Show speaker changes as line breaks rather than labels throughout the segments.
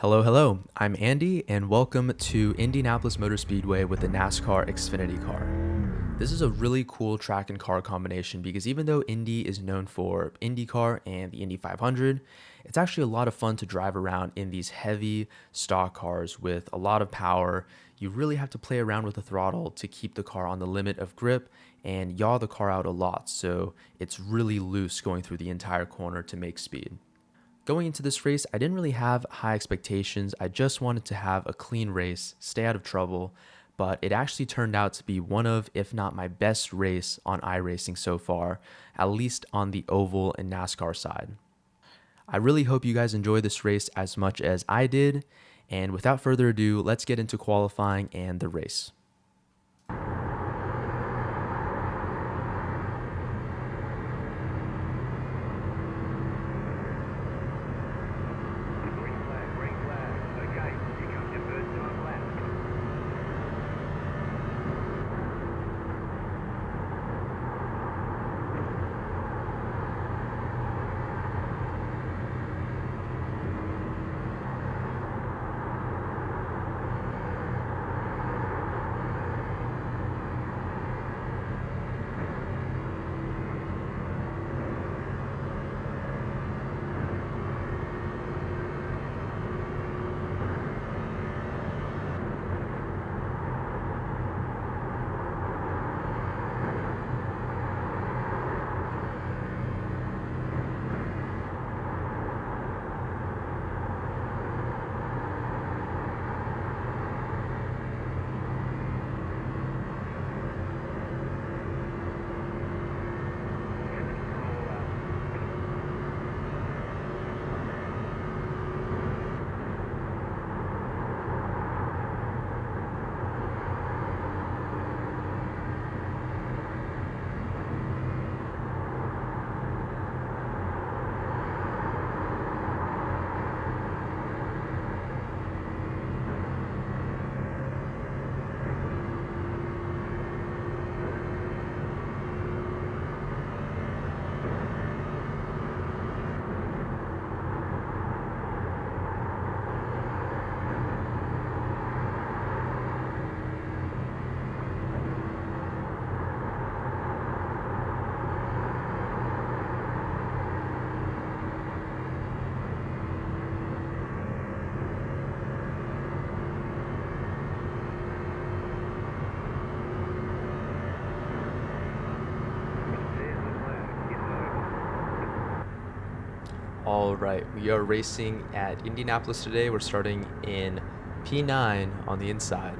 Hello. I'm Andy, and welcome to Indianapolis Motor Speedway with the NASCAR Xfinity car. This is a really cool track and car combination because even though Indy is known for IndyCar and the Indy 500, it's actually a lot of fun to drive around in these heavy stock cars with a lot of power. You really have to play around with the throttle to keep the car on the limit of grip and yaw the car out a lot, so it's really loose going through the entire corner to make speed. Going into this race, I didn't really have high expectations. I just wanted to have a clean race, stay out of trouble, but it actually turned out to be one of, if not my best race on iRacing so far, at least on the oval and NASCAR side. I really hope you guys enjoy this race as much as I did, and without further ado, let's get into qualifying and the race. All right, we are racing at Indianapolis today. We're starting in P9 on the inside.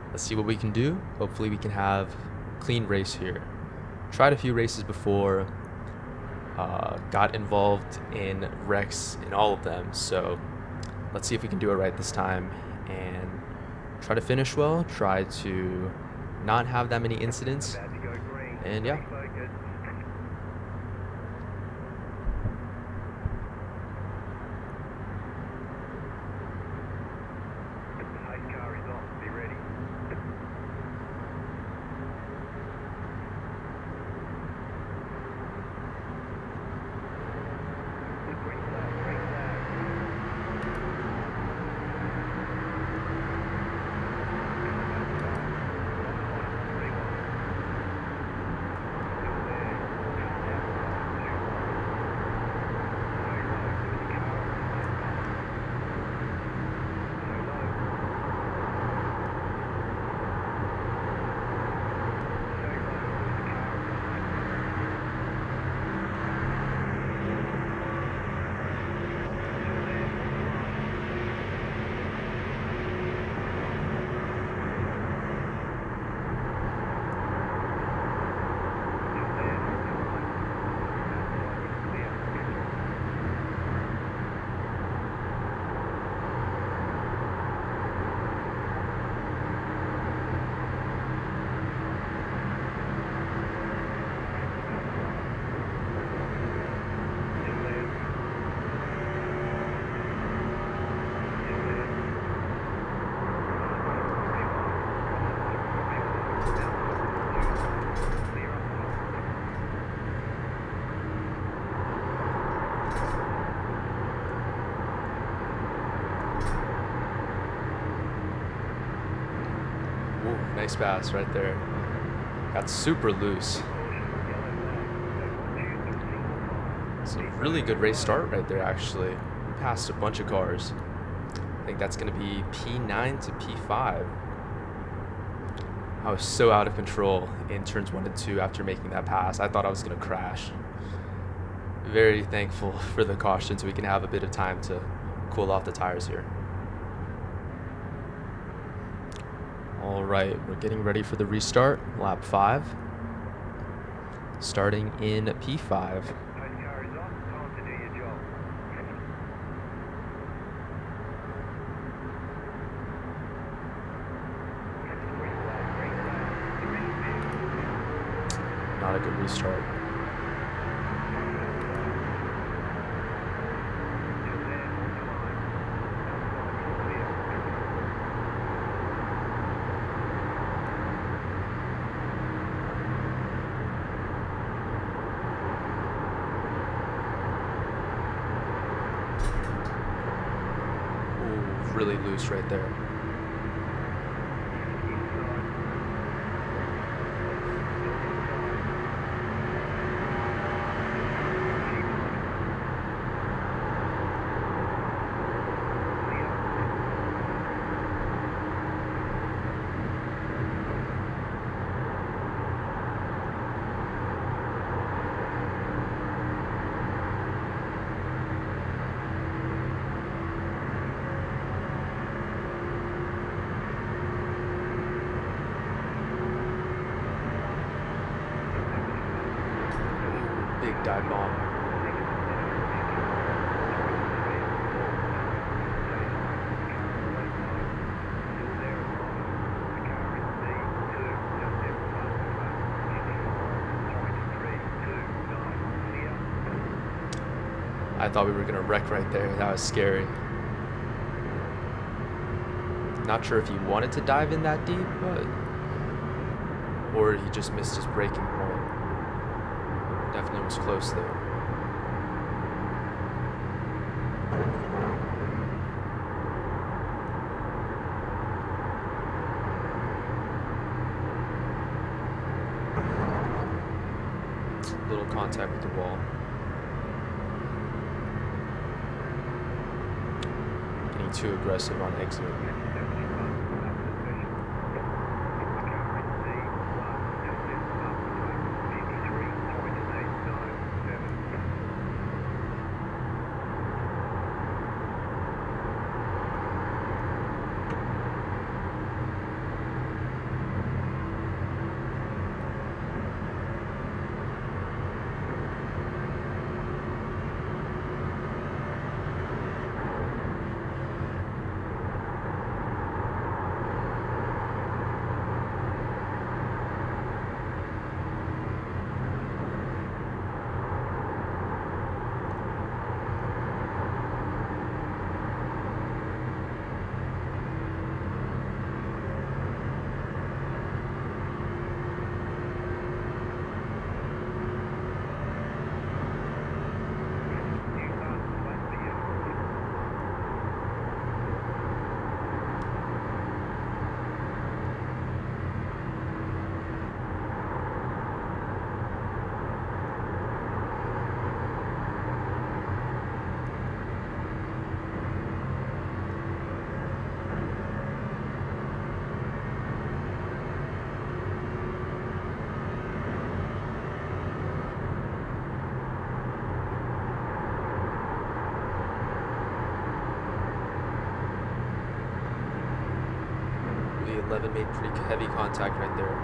Let's see what we can do. Hopefully we can have a clean race here. Tried a few races before, got involved in wrecks in all of them. So let's see if we can do it right this time and try to finish well, try to not have that many incidents. And yeah. nice pass right there. Got super loose. It's a really good race start right there, actually. We passed a bunch of cars. I think that's going to be P9 to P5. I was so out of control in turns 1 and 2 after making that pass. I thought I was going to crash. Very thankful for the caution so we can have a bit of time to cool off the tires here. All right, we're getting ready for the restart, lap 5. Starting in P5. Not a good restart. Ooh, really loose right there. Big dive bomb. I thought we were going to wreck right there. That was scary. Not sure if he wanted to dive in that deep, but... or he just missed his braking point. Definitely was close though. Little contact with the wall. Getting too aggressive on exit. The 11 made pretty heavy contact right there.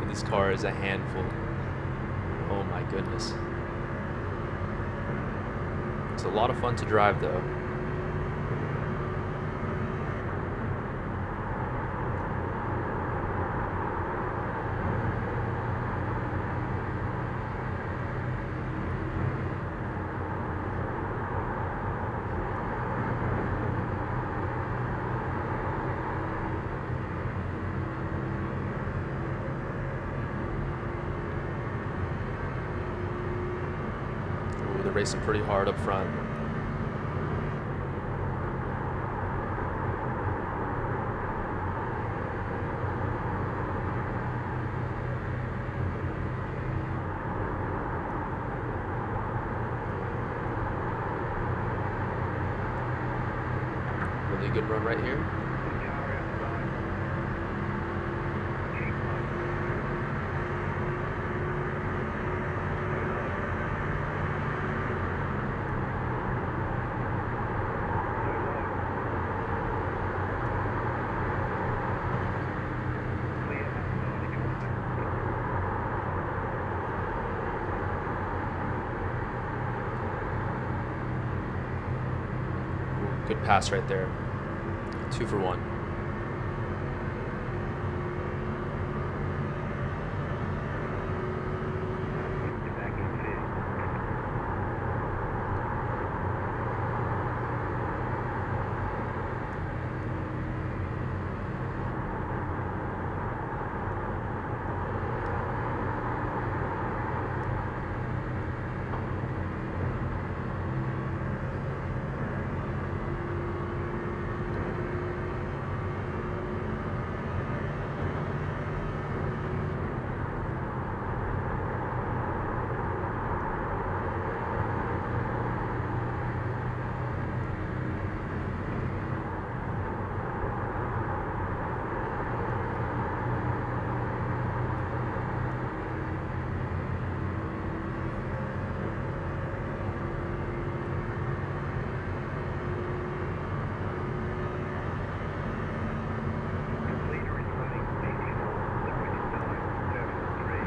This car is a handful. Oh my goodness. It's a lot of fun to drive though. racing pretty hard up front. Really good run right here. Good pass right there. 2 for 1.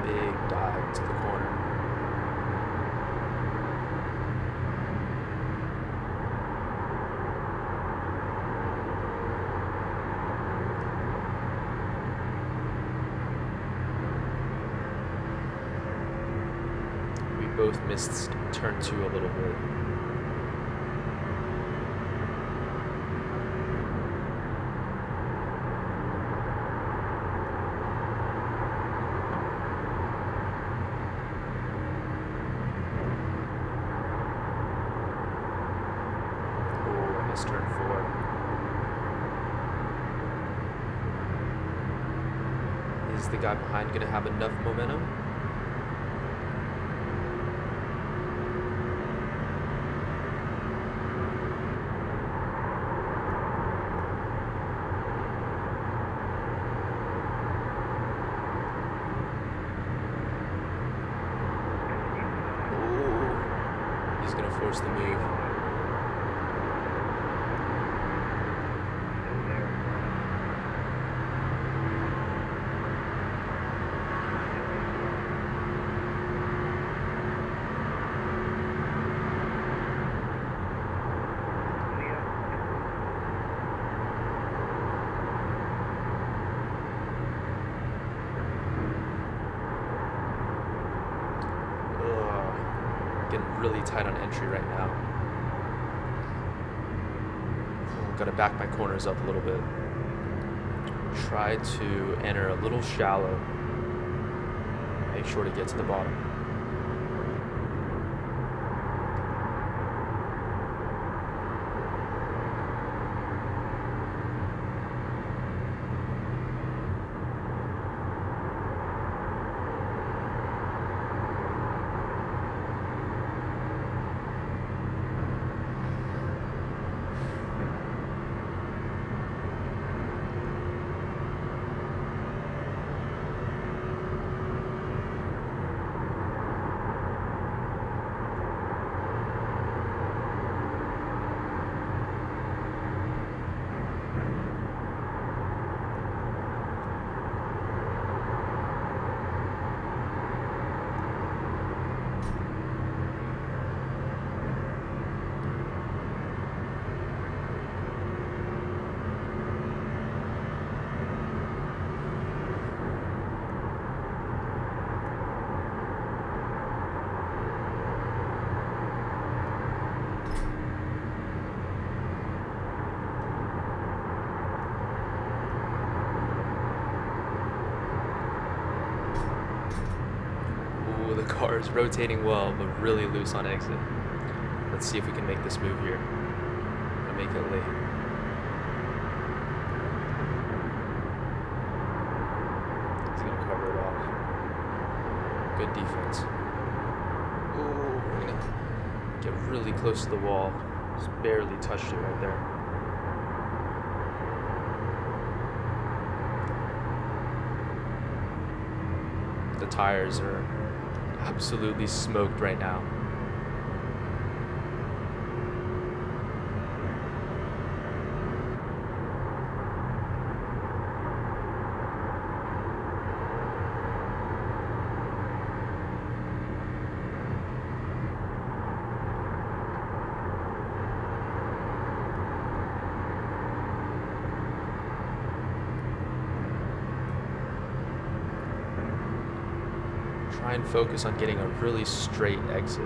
Big dive to the corner. We both missed turn 2 a little bit. Turn 4. Is the guy behind going to have enough momentum? Ooh, he's going to force the move. Getting really tight on entry right now. Gotta back my corners up a little bit. Try to enter a little shallow. Make sure to get to the bottom. Car is rotating well, but really loose on exit. Let's see if we can make this move here. I'm gonna make it late. He's gonna cover it off. Good defense. Ooh, we're gonna get really close to the wall. Just barely touched it right there. The tires are absolutely smoked right now. Try and focus on getting a really straight exit.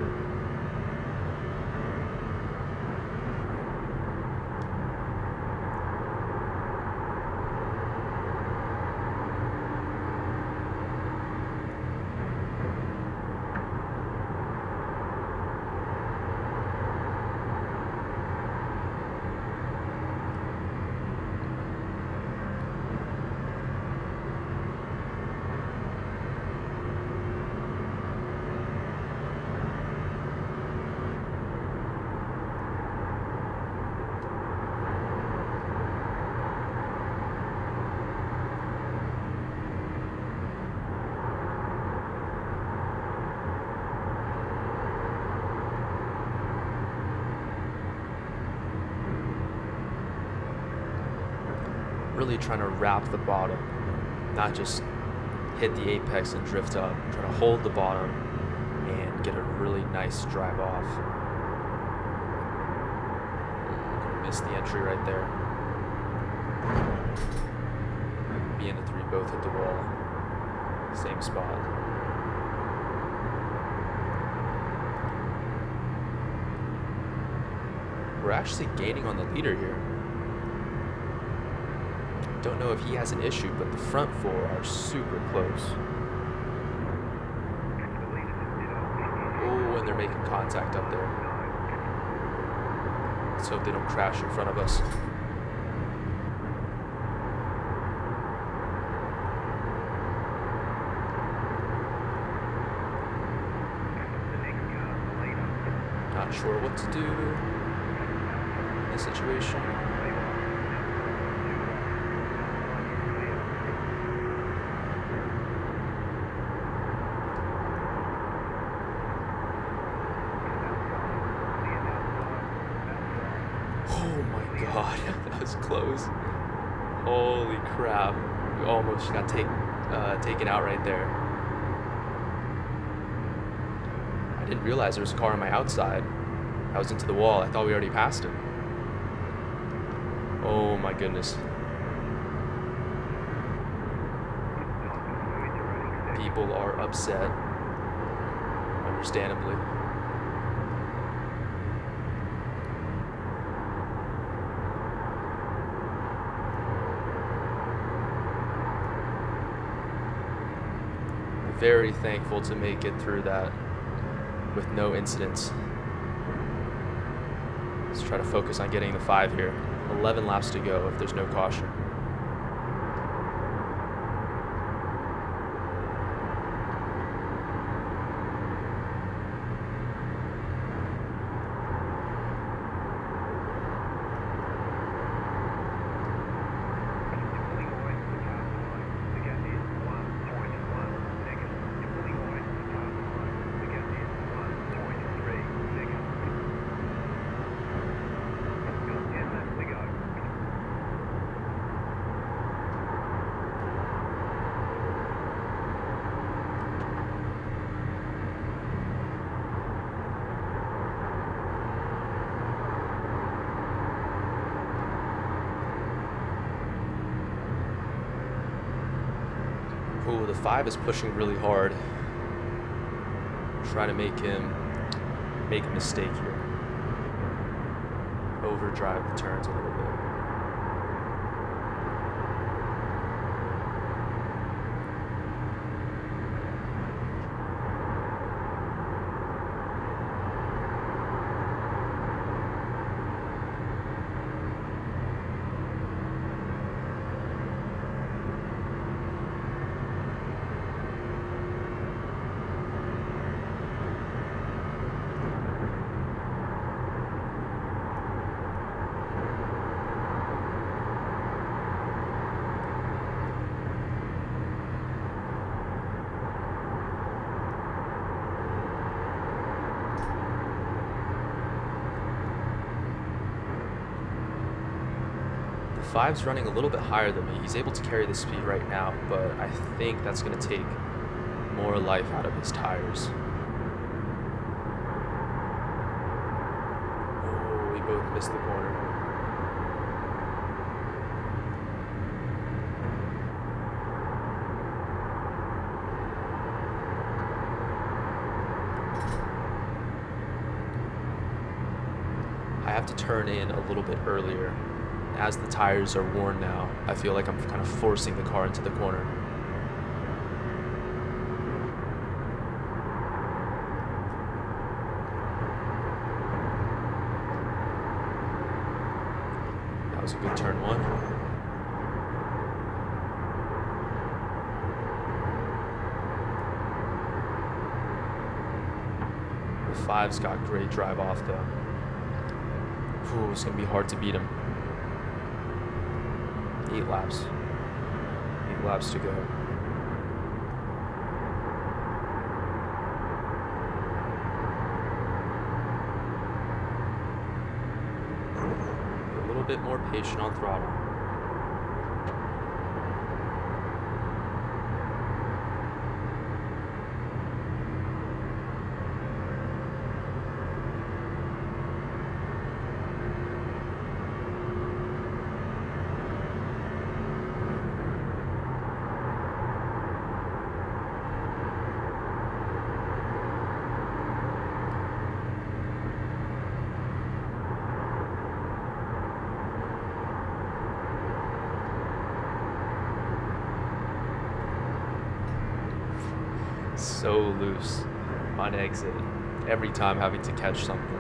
Really trying to wrap the bottom, not just hit the apex and drift up. Trying to hold the bottom and get a really nice drive off. Missed the entry right there. Me and the 3 both hit the wall. Same spot. We're actually gaining on the leader here. Don't know if he has an issue, but the front 4 are super close. Oh, and they're making contact up there. Let's hope they don't crash in front of us. Not sure what to do in this situation. God, that was close. Holy crap. We almost got taken out right there. I didn't realize there was a car on my outside. I was into the wall. I thought we already passed him. Oh my goodness. People are upset. Understandably. Very thankful to make it through that with no incidents. Let's try to focus on getting the 5 here. 11 laps to go if there's no caution. Ooh, the 5 is pushing really hard. Trying to make him make a mistake here. Overdrive the turns a little bit. Five's running a little bit higher than me. He's able to carry the speed right now, but I think that's going to take more life out of his tires. Oh, we both missed the corner. I have to turn in a little bit earlier. As the tires are worn now, I feel like I'm kind of forcing the car into the corner. That was a good turn one. The Five's got great drive off though. Ooh, it's going to be hard to beat him. 8 laps. 8 laps to go. Be a little bit more patient on throttle. So loose on exit, every time having to catch something.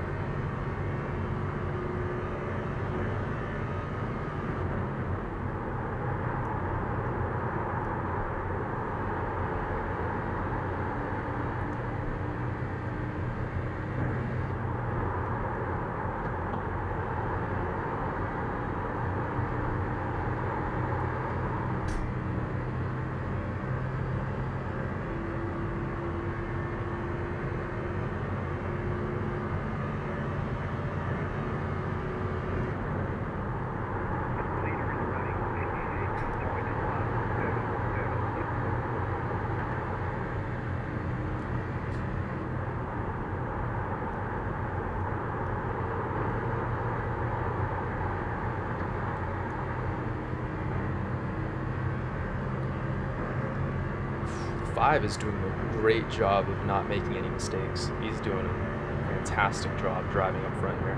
Five is doing a great job of not making any mistakes. He's doing a fantastic job driving up front here.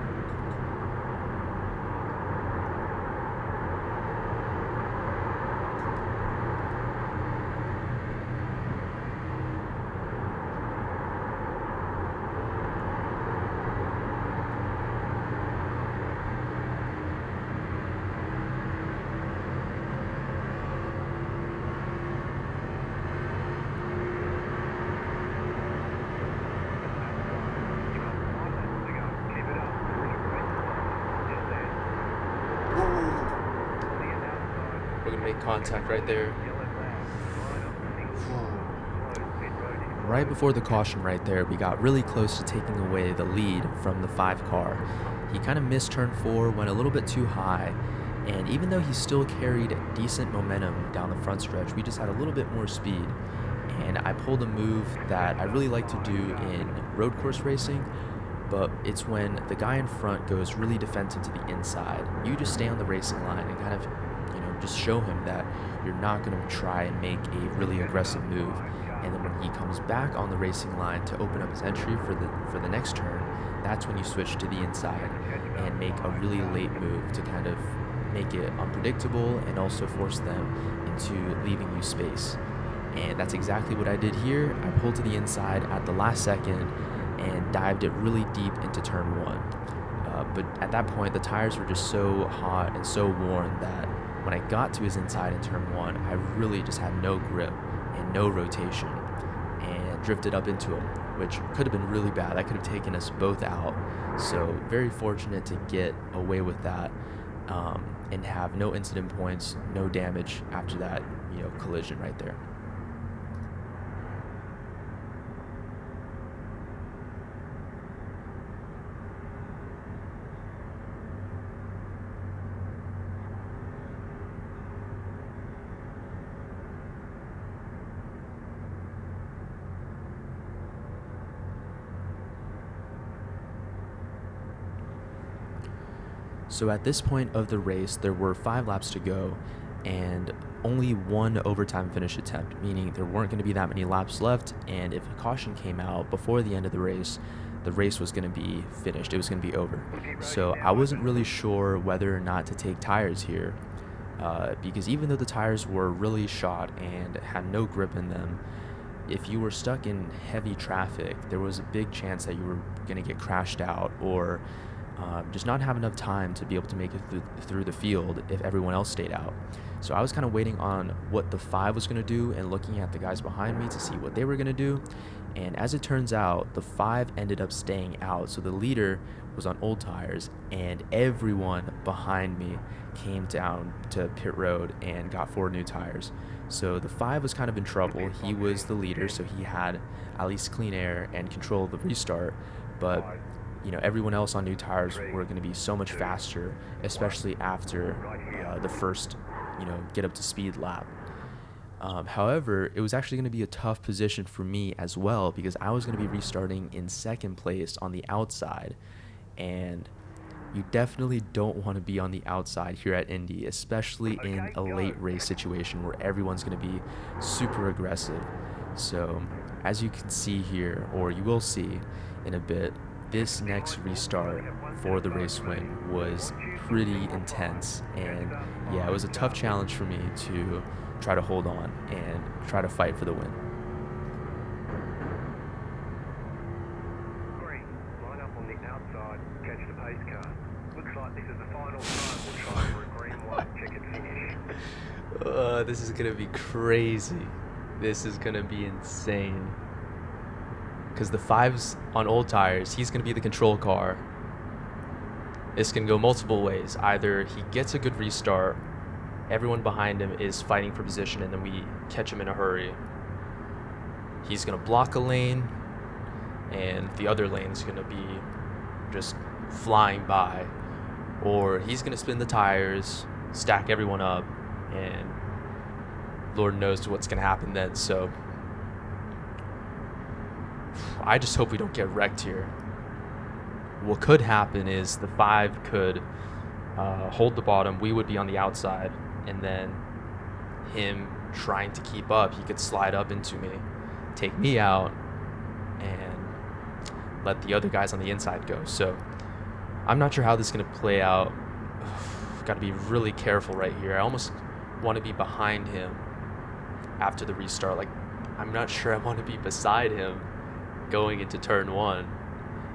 We're gonna make contact right there. Right before the caution right there, we got really close to taking away the lead from the 5 car. He kind of missed turn 4, went a little bit too high, and even though he still carried decent momentum down the front stretch, we just had a little bit more speed. And I pulled a move that I really like to do in road course racing, but it's when the guy in front goes really defensive to the inside. You just stay on the racing line and kind of, just show him that you're not going to try and make a really aggressive move. And then when he comes back on the racing line to open up his entry for the next turn, that's when you switch to the inside and make a really late move to kind of make it unpredictable and also force them into leaving you space. And that's exactly what I did here. I pulled to the inside at the last second and dived it really deep into turn 1. But at that point, the tires were just so hot and so worn that when I got to his inside in turn 1, I really just had no grip and no rotation and drifted up into him, which could have been really bad. That could have taken us both out. So very fortunate to get away with that and have no incident points, no damage after that, collision right there. So at this point of the race, there were 5 laps to go and only one overtime finish attempt, meaning there weren't going to be that many laps left. And if a caution came out before the end of the race was going to be finished. It was going to be over. So I wasn't really sure whether or not to take tires here because even though the tires were really shot and had no grip in them, if you were stuck in heavy traffic, there was a big chance that you were going to get crashed out or just not have enough time to be able to make it through the field if everyone else stayed out. So I was kind of waiting on what the 5 was going to do and looking at the guys behind me to see what they were going to do. And as it turns out, the 5 ended up staying out. So the leader was on old tires, and everyone behind me came down to pit road and got 4 new tires. So the 5 was kind of in trouble. He was the leader, so he had at least clean air and control of the restart. But everyone else on new tires were going to be so much faster, especially after the first, get up to speed lap. However, it was actually going to be a tough position for me as well because I was going to be restarting in second place on the outside, and you definitely don't want to be on the outside here at Indy, especially in a late race situation where everyone's going to be super aggressive. So as you can see here, or you will see in a bit, this next restart for the race win was pretty intense, and yeah, it was a tough challenge for me to try to hold on and try to fight for the win.
Green, line up on the outside, catch the pace car. Looks like this is the final time. We'll try for a green light, check it finish.
This is gonna be crazy. This is gonna be insane. Because the 5's on old tires, he's gonna be the control car. This can go multiple ways. Either he gets a good restart, everyone behind him is fighting for position, and then we catch him in a hurry. He's gonna block a lane, and the other lane's gonna be just flying by. Or he's gonna spin the tires, stack everyone up, and Lord knows what's gonna happen then. So I just hope we don't get wrecked here. What could happen is the 5 could hold the bottom, we would be on the outside, and then him trying to keep up, he could slide up into me, take me out, and let the other guys on the inside go. So I'm not sure how this is going to play out. Got to be really careful right here. I almost want to be behind him after the restart. Like, I'm not sure I want to be beside him going into turn 1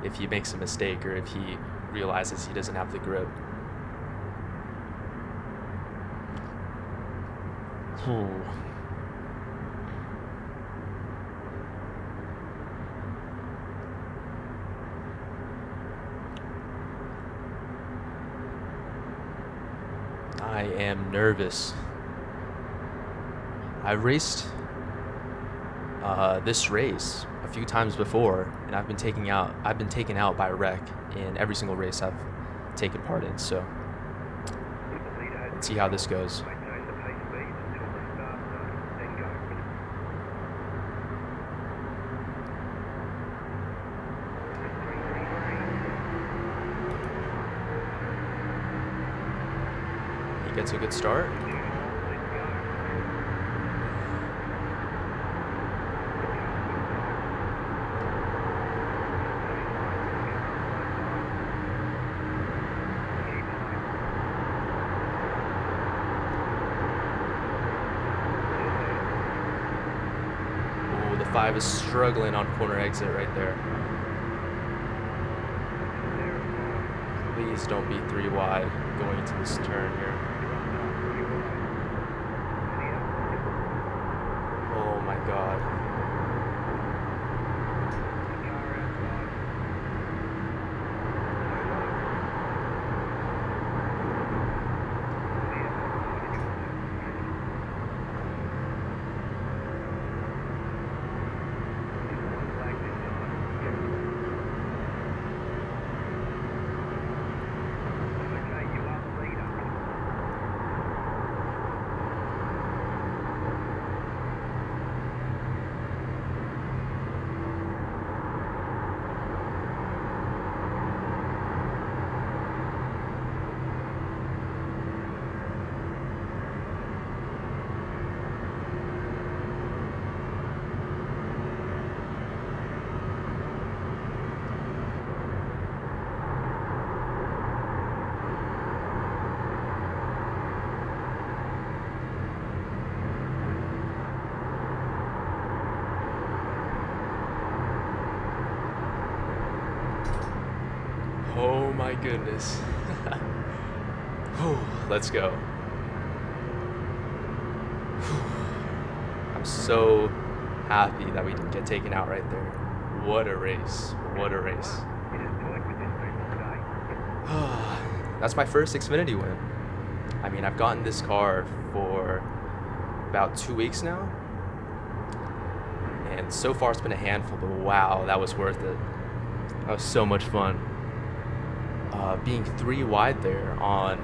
if he makes a mistake or if he realizes he doesn't have the grip. I am nervous. I raced this race a few times before, and I've been taken out by a wreck in every single race I've taken part in. So let's see how this goes. He gets a good start. The 5 is struggling on corner exit right there. Please don't be 3 wide going into this turn here. Oh my God. goodness. Whew, let's go. I'm so happy that we didn't get taken out right there. What a race. What a race.
You just worked with this people today.
That's my first Xfinity win. I mean, I've gotten this car for about 2 weeks now. And so far it's been a handful, but wow, that was worth it. That was so much fun. Being 3 wide there on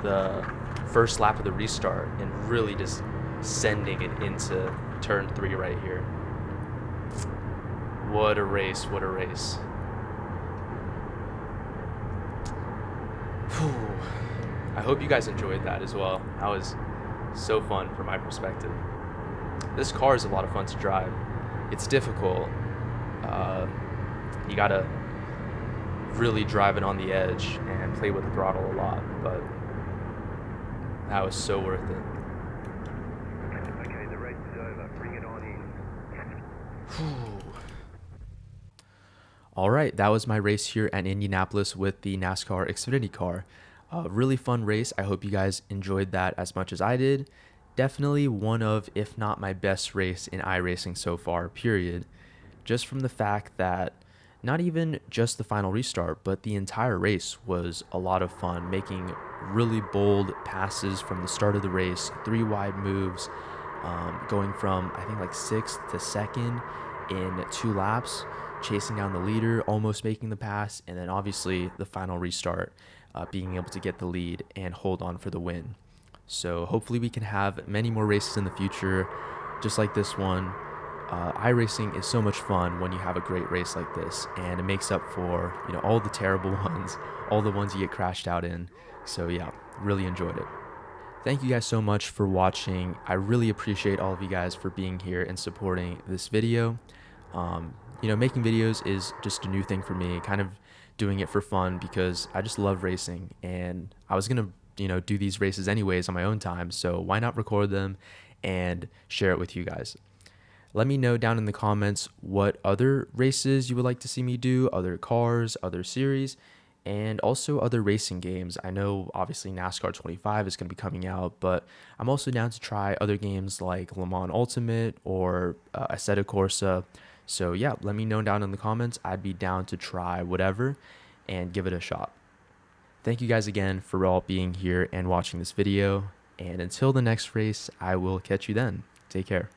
the first lap of the restart and really just sending it into turn 3 right here. What a race, what a race. Whew. I hope you guys enjoyed that as well. That was so fun from my perspective. This car is a lot of fun to drive. It's difficult. You gotta really drive it on the edge and play with the throttle a lot, but that was so worth it.
Okay, the race is over. Bring it on in.
All right, that was my race here at Indianapolis with the NASCAR Xfinity car. A really fun race. I hope you guys enjoyed that as much as I did. Definitely one of, if not my best race in iRacing so far, period. Just from the fact that not even just the final restart, but the entire race was a lot of fun, making really bold passes from the start of the race, 3 wide moves, going from, I think, like 6th to 2nd in 2 laps, chasing down the leader, almost making the pass, and then obviously the final restart, being able to get the lead and hold on for the win. So hopefully we can have many more races in the future, just like this one. iRacing is so much fun when you have a great race like this, and it makes up for, you know, all the terrible ones, all the ones you get crashed out in. So yeah, really enjoyed it. Thank you guys so much for watching. I really appreciate all of you guys for being here and supporting this video. You know, making videos is just a new thing for me, kind of doing it for fun because I just love racing, and I was gonna, you know, do these races anyways on my own time, so why not record them and share it with you guys. Let me know down in the comments what other races you would like to see me do, other cars, other series, and also other racing games. I know obviously NASCAR 25 is going to be coming out, but I'm also down to try other games like Le Mans Ultimate or Assetto Corsa. So yeah, let me know down in the comments. I'd be down to try whatever and give it a shot. Thank you guys again for all being here and watching this video. And until the next race, I will catch you then. Take care.